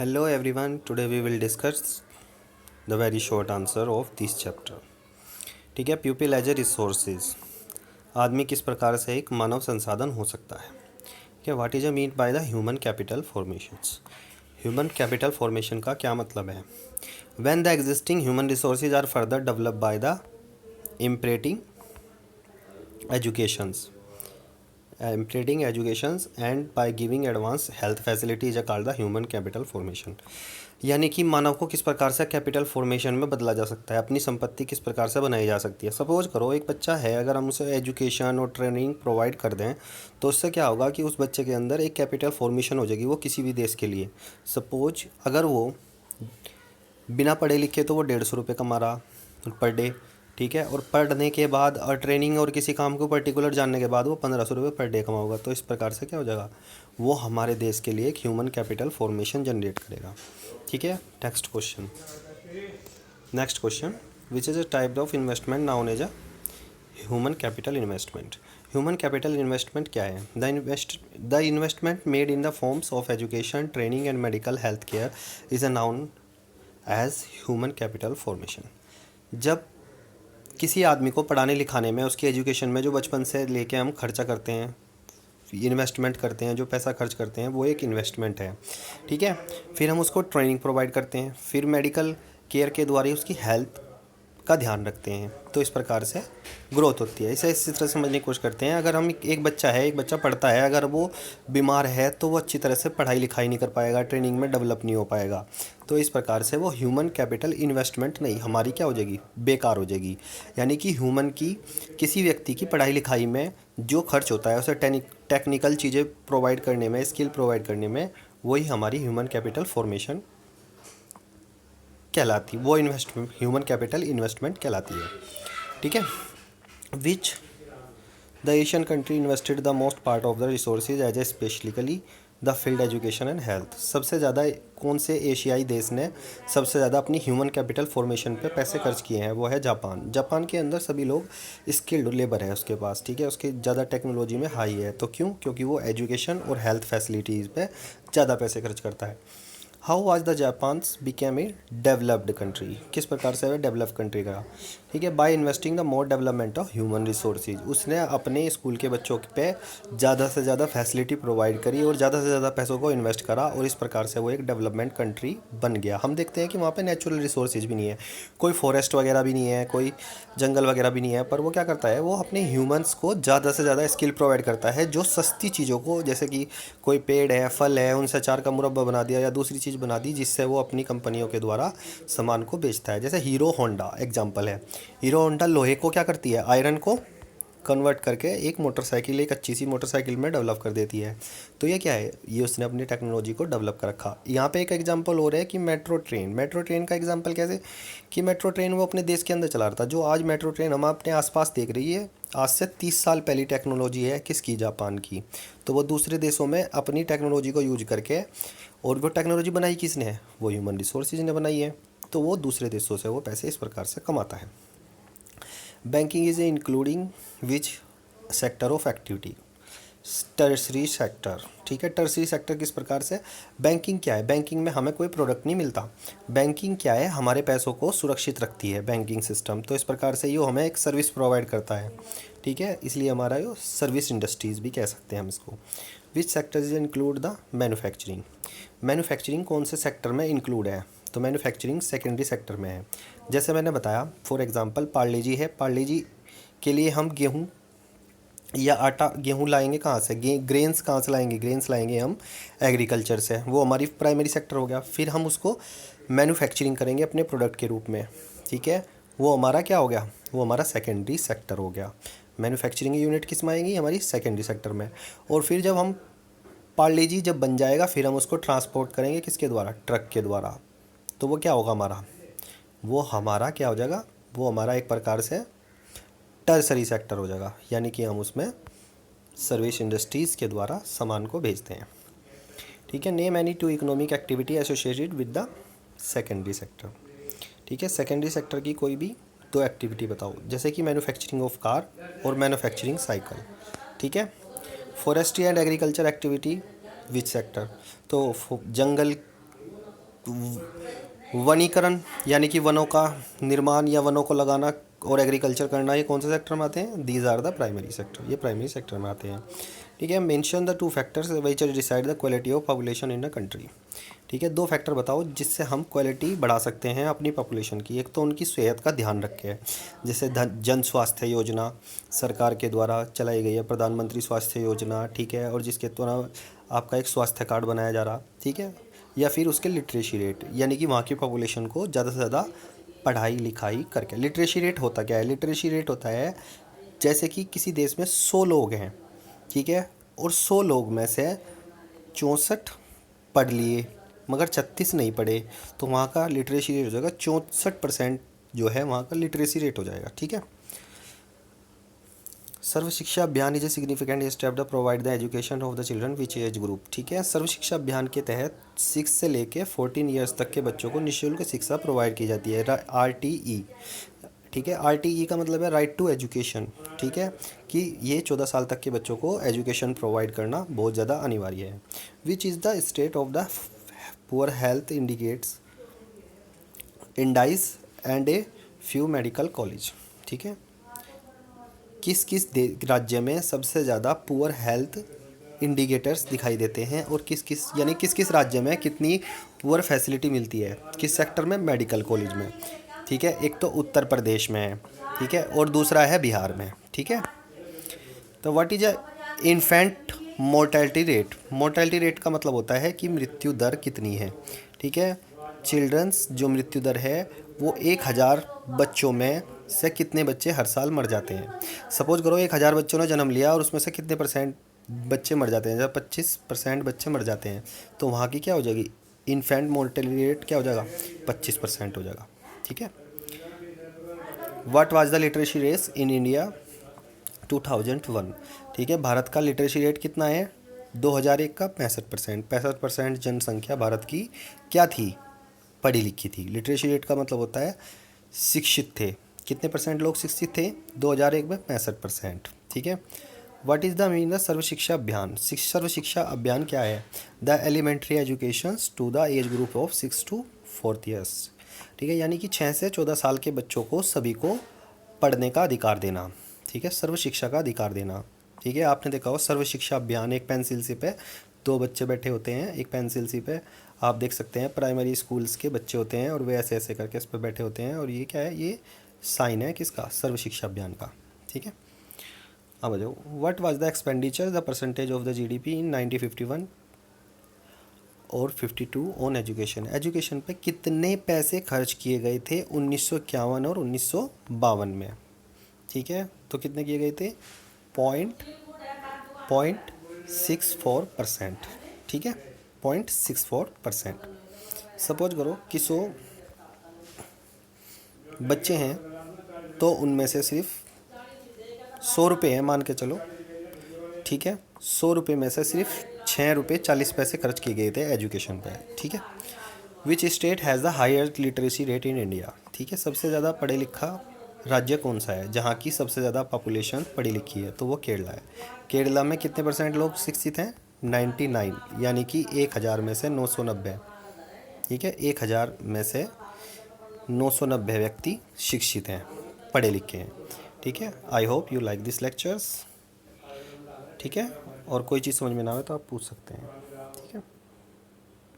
Hello everyone, today we will discuss the very short answer of this chapter. ठीक है, pupil as a resources. आदमी किस प्रकार से एक मानव संसाधन हो सकता है. क्या what is a mean by the human capital formations. Human capital formation का क्या मतलब है. When the existing human resources are further develop by the imparting educations and by giving advance health facilities are called the human capital formation. यानी कि मानव को किस प्रकार से कैपिटल फॉर्मेशन में बदला जा सकता है, अपनी संपत्ति किस प्रकार से बनाई जा सकती है. सपोज करो एक बच्चा है, अगर हम उसे एजुकेशन और ट्रेनिंग प्रोवाइड कर दें तो उससे क्या होगा कि उस बच्चे के अंदर एक कैपिटल फॉर्मेशन हो जाएगी. वो किसी भी देश के लिए, सपोज अगर वो बिना पढ़े लिखे तो वो 150 रुपये कमा रहा पर डे, ठीक है, और पढ़ने के बाद और ट्रेनिंग और किसी काम को पर्टिकुलर जानने के बाद वो 1500 रुपये पर डे कमाओगा. तो इस प्रकार से क्या हो जाएगा, वो हमारे देश के लिए एक ह्यूमन कैपिटल फॉर्मेशन जनरेट करेगा. ठीक है. Next question which is a type of investment known as a human capital investment. Human capital investment क्या है. The investment made in the forms of education, training and medical health care is a known as human capital formation. जब किसी आदमी को पढ़ाने लिखाने में, उसकी एजुकेशन में जो बचपन से लेके हम खर्चा करते हैं, इन्वेस्टमेंट करते हैं, जो पैसा खर्च करते हैं, वो एक इन्वेस्टमेंट है. ठीक है. फिर हम उसको ट्रेनिंग प्रोवाइड करते हैं, फिर मेडिकल केयर के द्वारा ही उसकी हेल्थ का ध्यान रखते हैं. तो इस प्रकार से ग्रोथ होती है. इसी तरह समझने की कोशिश करते हैं. अगर हम एक बच्चा पढ़ता है, अगर वो बीमार है तो वो अच्छी तरह से पढ़ाई लिखाई नहीं कर पाएगा, ट्रेनिंग में डेवलप नहीं हो पाएगा. तो इस प्रकार से वो ह्यूमन कैपिटल इन्वेस्टमेंट नहीं, हमारी क्या हो जाएगी, बेकार हो जाएगी. यानी कि ह्यूमन की, किसी व्यक्ति की पढ़ाई लिखाई में जो खर्च होता है उसे टेक्निकल चीज़ें प्रोवाइड करने में, स्किल प्रोवाइड करने में, वही हमारी ह्यूमन कैपिटल फॉर्मेशन कहलाती, वो इन्वेस्टमेंट ह्यूमन कैपिटल इन्वेस्टमेंट कहलाती है. ठीक है. Which the Asian country invested the most part of the resources as a specially the field education and health. सबसे ज़्यादा कौन से एशियाई देश ने सबसे ज़्यादा अपनी ह्यूमन कैपिटल फॉर्मेशन पे पैसे खर्च किए हैं, वो है जापान. जापान के अंदर सभी लोग स्किल्ड लेबर है उसके पास, ठीक है, उसके ज़्यादा टेक्नोलॉजी में हाई है. तो क्यों, क्योंकि वो एजुकेशन और हेल्थ फैसिलिटीज़ पे ज़्यादा पैसे खर्च करता है. How was the Japan's became a developed country. किस प्रकार से वह डेवलप कंट्री का, ठीक है, by investing the more development of human resources. उसने अपने स्कूल के बच्चों पे ज़्यादा से ज़्यादा फैसिलिटी प्रोवाइड करी और ज़्यादा से ज़्यादा पैसों को इन्वेस्ट करा, और इस प्रकार से वो एक डेवलपमेंट कंट्री बन गया. हम देखते हैं कि वहाँ पे नेचुरल रिसोर्सेज भी नहीं है, कोई फॉरेस्ट वगैरह भी नहीं है, कोई जंगल वगैरह भी नहीं है, पर वो क्या करता है, वो अपने ह्यूमंस को ज़्यादा से ज़्यादा स्किल प्रोवाइड करता है, जो सस्ती चीज़ों को, जैसे कि कोई पेड़ है, फल है, उनसे अचार का मुरब्बा बना दिया या दूसरी चीज़ बना दी, जिससे वो अपनी कंपनियों के द्वारा सामान को बेचता है. जैसे हीरो होंडा एग्जांपल है. हीरो होंडा लोहे को क्या करती है, आयरन को कन्वर्ट करके एक मोटरसाइकिल, एक अच्छी सी मोटरसाइकिल में डेवलप कर देती है. तो ये क्या है, ये उसने अपनी टेक्नोलॉजी को डेवलप कर रखा. यहाँ पे एक एग्जांपल हो रहा है कि मेट्रो ट्रेन का एग्जांपल कैसे, कि मेट्रो ट्रेन वो अपने देश के अंदर चला रहा था. जो आज मेट्रो ट्रेन हम अपने आसपास देख रही है, आज से 30 साल पहली टेक्नोलॉजी है किसकी, जापान की. तो वो दूसरे देशों में अपनी टेक्नोलॉजी को यूज करके, और वो टेक्नोलॉजी बनाई किसने है, वो ह्यूमन रिसोर्सेज ने बनाई है. तो वो दूसरे देशों से वो पैसे इस प्रकार से कमाता है. Banking is including which sector of activity. Tertiary sector. ठीक है. टर्सरी सेक्टर किस प्रकार से, बैंकिंग क्या है, बैंकिंग में हमें कोई प्रोडक्ट नहीं मिलता. बैंकिंग क्या है, हमारे पैसों को सुरक्षित रखती है बैंकिंग सिस्टम. तो इस प्रकार से ये हमें एक सर्विस प्रोवाइड करता है. ठीक है. इसलिए हमारा ये सर्विस इंडस्ट्रीज़ भी कह सकते हैं हम इसको. Which sectors include the manufacturing. Manufacturing कौन से सेक्टर में इंक्लूड है, तो मैन्युफैक्चरिंग सेकेंडरी सेक्टर में है. जैसे मैंने बताया, फॉर एग्जांपल पार्ले जी है, पार्ले जी के लिए हम गेहूं या आटा, गेहूं लाएंगे कहाँ से, ग्रेन्स कहाँ से लाएंगे, ग्रेन्स लाएंगे हम एग्रीकल्चर से. वो हमारी प्राइमरी सेक्टर हो गया. फिर हम उसको मैन्युफैक्चरिंग करेंगे अपने प्रोडक्ट के रूप में. ठीक है. वो हमारा क्या हो गया, वो हमारा सेकेंडरी सेक्टर हो गया. मैन्युफैक्चरिंग यूनिट किस में आएंगी, हमारी सेकेंडरी सेक्टर में. और फिर जब हम पार्ले जी जब बन जाएगा, फिर हम उसको ट्रांसपोर्ट करेंगे किसके द्वारा, ट्रक के द्वारा. तो वो क्या होगा हमारा, वो हमारा क्या हो जाएगा, वो हमारा एक प्रकार से टर्सरी सेक्टर हो जाएगा. यानी कि हम उसमें सर्विस इंडस्ट्रीज़ के द्वारा सामान को भेजते हैं. ठीक है. Name any two economic activity associated with the secondary sector. ठीक है. सेकेंडरी सेक्टर की कोई भी दो एक्टिविटी बताओ, जैसे कि मैन्युफैक्चरिंग ऑफ कार और मैन्युफैक्चरिंग साइकिल. ठीक है. Forestry and agriculture activity which sector, तो जंगल वनीकरण यानी कि वनों का निर्माण या वनों को लगाना और एग्रीकल्चर करना, ये कौन से सेक्टर में आते हैं? These are the primary sector, ये प्राइमरी सेक्टर में आते हैं। ठीक है, mention the 2 factors which decide the quality of population in a country. ठीक है, 2 फैक्टर बताओ जिससे हम क्वालिटी बढ़ा सकते हैं अपनी पॉपुलेशन की। एक तो उनकी सेहत का ध्यान रखें, जैसे जन स्वास्थ्य योजना सरकार के द्वारा चलाई गई है, प्रधानमंत्री स्वास्थ्य योजना। ठीक है, और जिसके द्वारा आपका एक स्वास्थ्य कार्ड बनाया जा रहा। ठीक है, या फिर उसके लिटरेसी रेट, यानी कि वहाँ की पॉपुलेशन को ज़्यादा से ज़्यादा पढ़ाई लिखाई करके। लिटरेसी रेट होता क्या है? लिटरेसी रेट होता है जैसे कि किसी देश में 100 लोग हैं, ठीक है, और 100 लोग में से 64 पढ़ लिए मगर 36 नहीं पढ़े, तो वहाँ का लिटरेसी रेट हो जाएगा 64%, जो है वहाँ का लिटरेसी रेट हो जाएगा। ठीक है, सर्व शिक्षा अभियान is a significant step the provide the education of the children which age group. ठीक है, सर्व शिक्षा अभियान के तहत 6 से लेके 14 ईयर्स तक के बच्चों को निःशुल्क शिक्षा प्रोवाइड की जाती है, RTE। ठीक है, RTE का मतलब है राइट टू एजुकेशन। ठीक है, कि ये 14 साल तक के बच्चों को एजुकेशन प्रोवाइड करना बहुत ज़्यादा अनिवार्य है। Which is the state of the poor health indicates indices and a few medical college. ठीक है, किस किस राज्य में सबसे ज़्यादा पुअर हेल्थ इंडिकेटर्स दिखाई देते हैं, और किस किस यानी किस किस राज्य में कितनी पुअर फैसिलिटी मिलती है, किस सेक्टर में? मेडिकल कॉलेज में। ठीक है, एक तो उत्तर प्रदेश में है, ठीक है, और दूसरा है बिहार में। ठीक है, तो what is a infant mortality rate? Mortality rate का मतलब होता है कि मृत्यु दर कितनी है। ठीक है, चिल्ड्रंस जो मृत्यु दर है वो 1000 बच्चों में से कितने बच्चे हर साल मर जाते हैं। सपोज करो 1000 बच्चों ने जन्म लिया और उसमें से कितने परसेंट बच्चे मर जाते हैं? जब 25% बच्चे मर जाते हैं तो वहाँ की क्या हो जाएगी? इन्फेंट मोर्टेलिटी रेट क्या हो जाएगा? 25% हो जाएगा। ठीक है, what was the literacy rate in India 2001? ठीक है, भारत का लिटरेसी रेट कितना है 2001 का? 65%। 65% जनसंख्या भारत की क्या थी? पढ़ी लिखी थी। लिटरेसी रेट का मतलब होता है शिक्षित थे। कितने परसेंट लोग शिक्षित थे 2001 में? 65%। ठीक है, what is the meaning of Sarva Shiksha Abhiyan? Sarva Shiksha Abhiyan क्या है? The elementary education to the age group of 6 to 4 years. ठीक है, यानी कि 6 से 14 साल के बच्चों को सभी को पढ़ने का अधिकार देना। ठीक है, सर्व शिक्षा का अधिकार देना। ठीक है, आपने देखा हो सर्व शिक्षा अभियान, एक पेंसिल से पे 2 बच्चे बैठे होते हैं एक पेंसिल सी पे, आप देख सकते हैं प्राइमरी स्कूल्स के बच्चे होते हैं और वे ऐसे ऐसे करके इस पर बैठे होते हैं, और ये क्या है? ये साइन है किसका? सर्व शिक्षा अभियान का। ठीक है, अब आ जाओ, what was the expenditure the percentage of the GDP इन 1951 और 52 ऑन एजुकेशन? एजुकेशन पे कितने पैसे खर्च किए गए थे 1951 और 1952 में? ठीक है, तो कितने किए गए थे? 0.64%। ठीक है, 0.64%। सपोज करो कि 100 बच्चे हैं तो उनमें से सिर्फ 100 रुपये हैं, मान के चलो। ठीक है, 100 रुपये में से सिर्फ 6 रुपये 40 पैसे खर्च किए गए थे एजुकेशन पे। ठीक है, which state has the highest literacy rate in India? ठीक है, सबसे ज़्यादा पढ़े लिखा राज्य कौन सा है जहाँ की सबसे ज़्यादा पॉपुलेशन पढ़ी लिखी है? तो वो केरला है। केरला में कितने परसेंट लोग शिक्षित हैं? 99, यानी कि 1000 में से 990। ठीक है, 1000 में से 990 व्यक्ति शिक्षित हैं, पढ़े लिखे हैं। ठीक है, I hope you like this lectures. ठीक है, और कोई चीज़ समझ में ना आए तो आप पूछ सकते हैं।